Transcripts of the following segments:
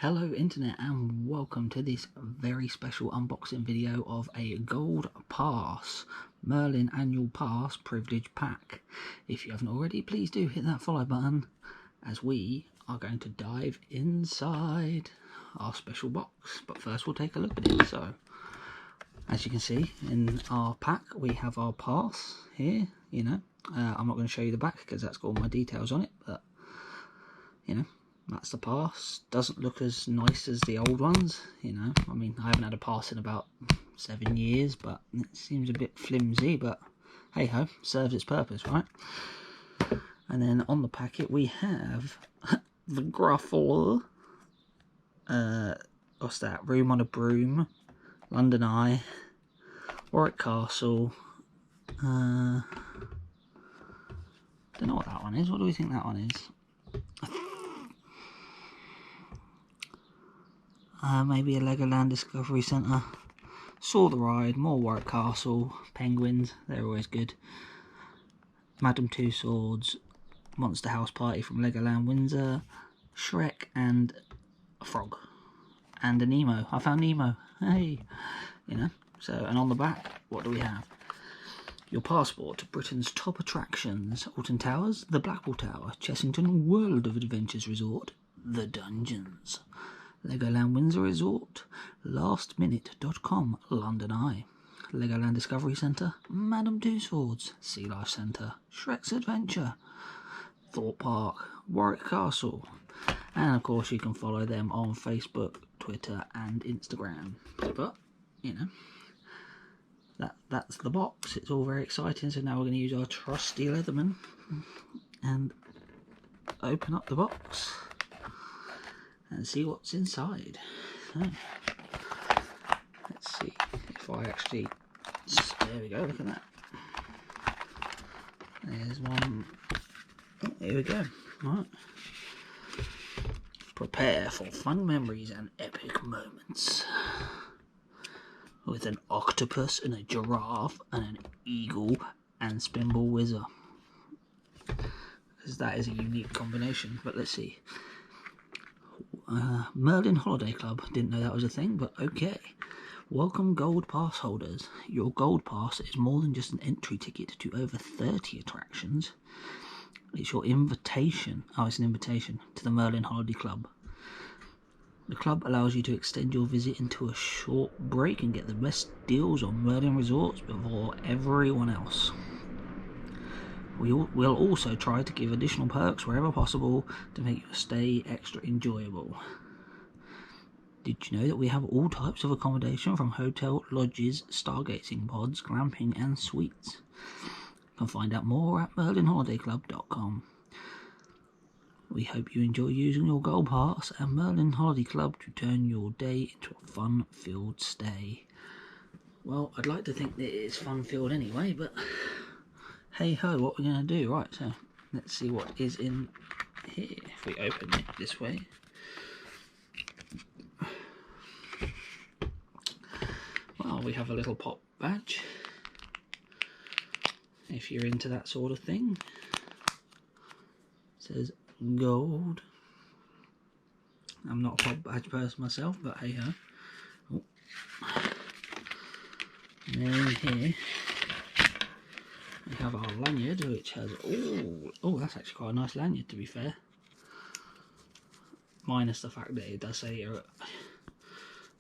Hello Internet and welcome to this very special unboxing video of a Gold Pass Merlin Annual Pass Privilege Pack. If you haven't already, please do hit that follow button as we are going to dive inside our special box. But first we'll take a look at it. So as you can see in our pack we have our pass here, I'm not going to show you the back because that's got all my details on it, but that's the pass. Doesn't look as nice as the old ones, I mean, I haven't had a pass in about 7 years, but it seems a bit flimsy, but hey ho, serves its purpose, right? And then on the packet we have the Gruffle, what's that, Room on a Broom, London Eye, Warwick Castle, don't know what that one is. What do we think that one is? Maybe a Legoland Discovery Centre. Saw the Ride, more Warwick Castle, Penguins, they're always good. Madame Two Swords, Monster House Party from Legoland Windsor, Shrek, and a frog. And a Nemo. I found Nemo. Hey! So, and on the back, what do we have? Your passport to Britain's top attractions: Alton Towers, the Blackwall Tower, Chessington World of Adventures Resort, the Dungeons, Legoland Windsor Resort, lastminute.com, London Eye, Legoland Discovery Centre, Madame Two Swords, Sea Life Centre, Shrek's Adventure, Thorpe Park, Warwick Castle, and of course you can follow them on Facebook, Twitter and Instagram. But, that's the box. It's all very exciting, so now we're going to use our trusty Leatherman and open up the box and see what's inside. So, let's see if I actually... There we go, look at that. There's one. Oh, here we go. Right. Prepare for fun memories and epic moments. With an octopus and a giraffe and an eagle and Spinball Whizzer. Because that is a unique combination. But let's see. Merlin Holiday Club. Didn't know that was a thing, but okay. Welcome Gold Pass holders. Your Gold Pass is more than just an entry ticket to over 30 attractions. It's your invitation. Oh, it's an invitation to the Merlin Holiday Club. The club allows you to extend your visit into a short break and get the best deals on Merlin resorts before everyone else. We'll also try to give additional perks wherever possible to make your stay extra enjoyable. Did you know that we have all types of accommodation, from hotel, lodges, stargazing pods, glamping and suites? You can find out more at merlinholidayclub.com. We hope you enjoy using your Gold Pass and Merlin Holiday Club to turn your day into a fun-filled stay. Well, I'd like to think that it is fun-filled anyway, but hey ho, what we're going to do? Right, so let's see what is in here. If we open it this way. Well, we have a little pop badge. If you're into that sort of thing. It says gold. I'm not a pop badge person myself, but hey ho. Oh. And then here we have our lanyard, which has that's actually quite a nice lanyard, to be fair. Minus the fact that it does say you're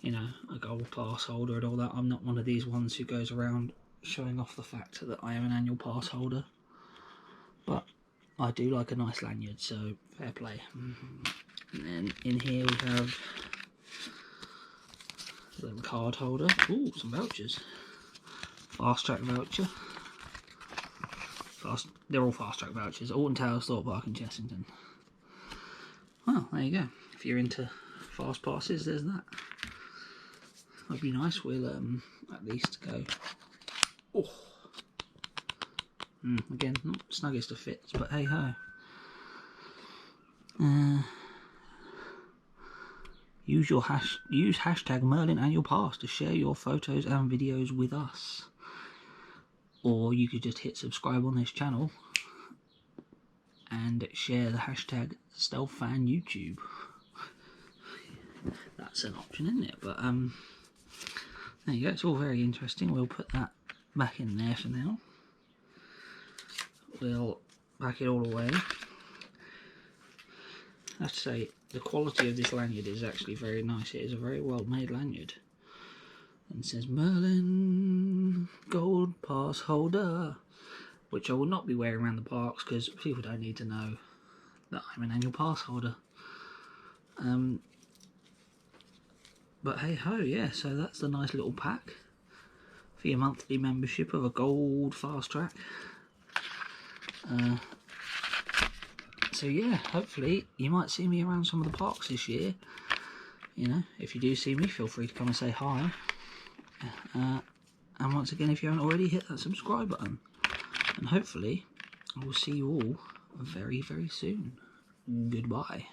a Gold Pass holder and all that. I'm not one of these ones who goes around showing off the fact that I am an annual pass holder, but I do like a nice lanyard, so fair play. And then in here we have a little card holder. Ooh, some vouchers. Fast track voucher. They're all fast track vouchers. Alton Towers, Thorpe Park and Chessington. Well, there you go. If you're into fast passes, there's that. That'd be nice. We'll at least go. Oh. Again, not snuggest of fits, but hey ho. Use hashtag Merlin Annual Pass to share your photos and videos with us. Or you could just hit subscribe on this channel and share the hashtag StealthFan YouTube. that's an option, isn't it? But there you go. It's all very interesting. We'll put that back in there for now. We'll pack it all away. I have to say, the quality of this lanyard is actually very nice. It is a very well made lanyard. And it says Merlin Gold Pass Holder, which I will not be wearing around the parks because people don't need to know that I'm an annual pass holder. But hey ho, yeah, so that's the nice little pack for your monthly membership of a gold fast track. So yeah, hopefully you might see me around some of the parks this year. You know, if you do see me, feel free to come and say hi. And once again, if you haven't already, hit that subscribe button. And hopefully, I will see you all very, very soon. Goodbye.